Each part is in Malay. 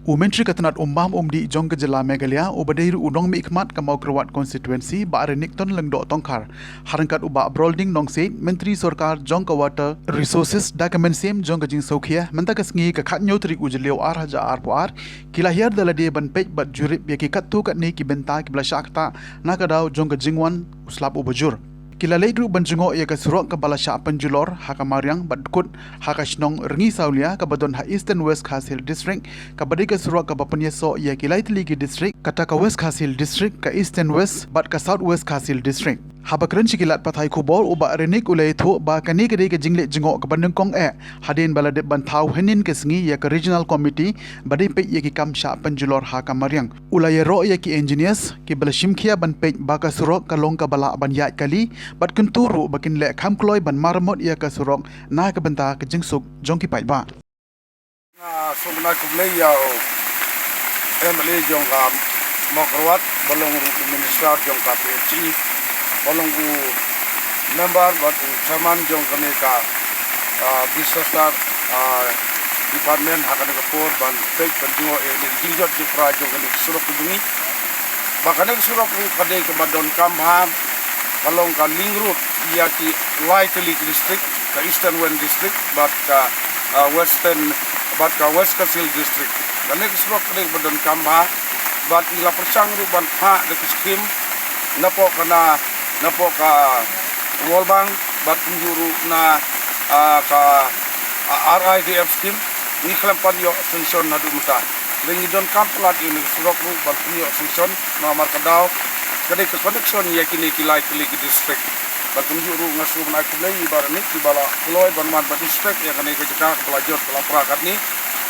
Menteri Ketenat Umdi Jong ke Jela Meghalaya ubadairu udong mi ikmat kamau Kerawat konstituensi ba arenik ton lengdo tongkar harangkat uba brolding nong said Menteri Sorkar Jong ke Water Resources dokumen sem Jong ke jing sokhia mentakas ngi ka khat nyotri ujliu ar haja ar puar kilahir dalade ban pej bat jurip ya ki kattu kat ni ki benta ki bla shakta nakadau Jong ke jingwan uslap ubajur Kilalai group banjungo ia ka surok ka balasya penjulor haka mariang badkut haka shnong rengi saulia ka badon ha Eastern West Khasil District ka badi ka surok ka bapenyeso ia kilai teligi district kata ka West Khasil District ka Eastern West bad ka South West Khasil District haba keren sikilat pathai kubol uba renik ulai thu ba kani kede ke jingle jingo ka bandeng kong hadin balade bantau henin ke sengi ia ka regional committee badi pe ia ki kamsha penjulor haka mariang ulai ro ia ki engineers ki balashimkhia ban pe ba ka surok ka long ka bala ban ya kali bat kenturu bakin le kham kloi ban marmot ia ka surok na ka benta ka jingsuk jongki pai ba sumna kublai yau emle jong ka Kerawat bolong minister jong ka PHC bolong member bat chairman jong ka ka disaster department hakan ka por ban pek penjungo ni jingjot di pra jong ka ni surok kudungi bakane surok ka de ka badon kamham kalong ka lingrut ia ki Lightly district ka Eastern West district but West Khasil district kane surok ka de badon kamba but ila persang ru ban pha de skim napo ka World Bank but njuru na ka RIDF scheme ni klampan yo sanction na dumta lengi don kamplat ini surok ru ban yo sanction na markadao kade ke connection ya kini ki Lightly district bat njuru ngasu na kulai barani ki bala kuloi ban man bat district ya kane ke jaka belajar kala prakat ni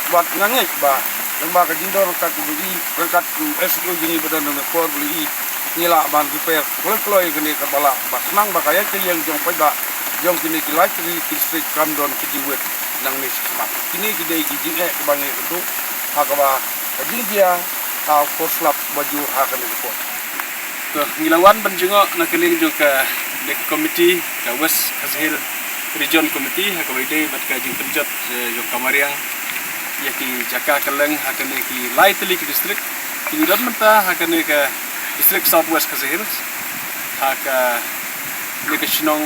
bat ngangek ba lembah ka jindor ka kubuli berkat SU jini badan na kor beli nila ban repair kuloi kene ka bala ba nang ba kaya ke yang jong pai ba jong kini ki Lightly district kamdon ki diwet nang ni smart kini ki dei ki jinge ke bangi kendu hakaba jingia ka koslap baju hakane ko Ngilawan banjungo na keling jo ka dek committee ka West Khasil region committee ha ka wide bat ka jing penjat jo kamariang yaki jaka keleng ha ka ki Lightly district ki dot menta ha ka ka district South West Khasil ha ka ka shnong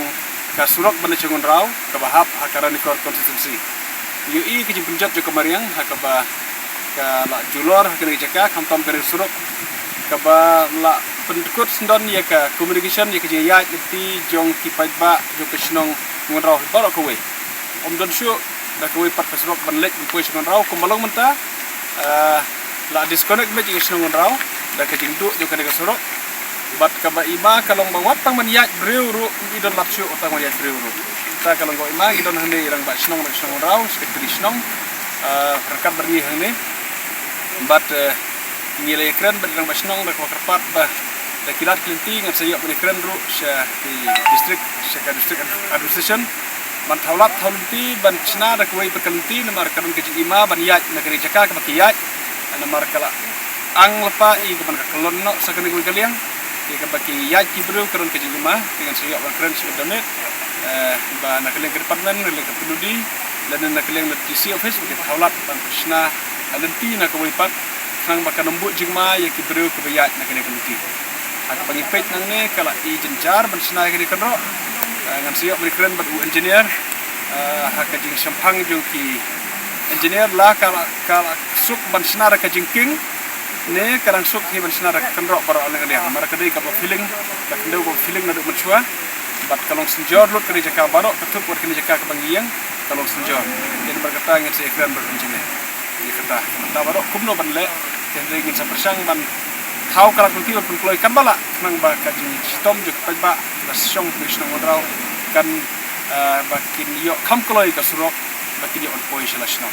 ka surok ban chengon raw ka bahap ha ka rani constituency yu i ki jing penjat jo kamariang ha ka ba ka la julor ha ka jaka kamtam ka surok ka ba la pendekut sendon ya ka communication ya ka ya ti jong ki pai ba jo ka snong ngon raw ba ko we don shu da ko we pat kasrok ban lek ko snong raw ko malong menta la disconnect me ji snong ngon raw da ka jing du jo ka surok bat ka ba ima kalong bang wat pang man ya breu ru i don lap shu otang ya breu ru ta kalong go ima i don hane irang ba snong raw sekretari snong rekat berni hane bat nilai keren berang basnong dak wakarpat bah dakilat kelinti ngan sayok bani keren ru sya di district administration ban thaulat thaulti ban chna dak wei perkelinti namar kadon ke ima ban yaj negeri jaka ke bakiyaj namar kala ang lepa i ke ban kalon no sakani ko kaliang ke bakiyaj ki bru kadon ke ima dengan sayok ban keren sudanet ba nakaling ke department nakaling ke pendudi dan nakaling ke DC office ke thaulat ban chna alenti nak wei pat nang baka nembut jingma ya ki bru ke bayat nak kena keluti ak bagi pet nang ne kala i jenjar ban senai ke kenro ngan siap beri keren batu engineer hak jing sampang jung ki engineer la kala suk ban senar ka jingking ne karang suk hi ban senar ka kenro para oleh dia mara kadai ka feeling ka kendau ko feeling na duk machua bat kalong senjor lut kene jaka barok ketup wat kene jaka ka bangiang kalong senjor den berkata ngan si keren ber engineer ni kata barok kumno ban le yang ingin sepersang ban tahu kalau kunti pun keluar kan bala nang ba kaji stom juk pai ba na song mission ngondrau kan bakin yo kam keluar ka surok bakin yo on poi selasno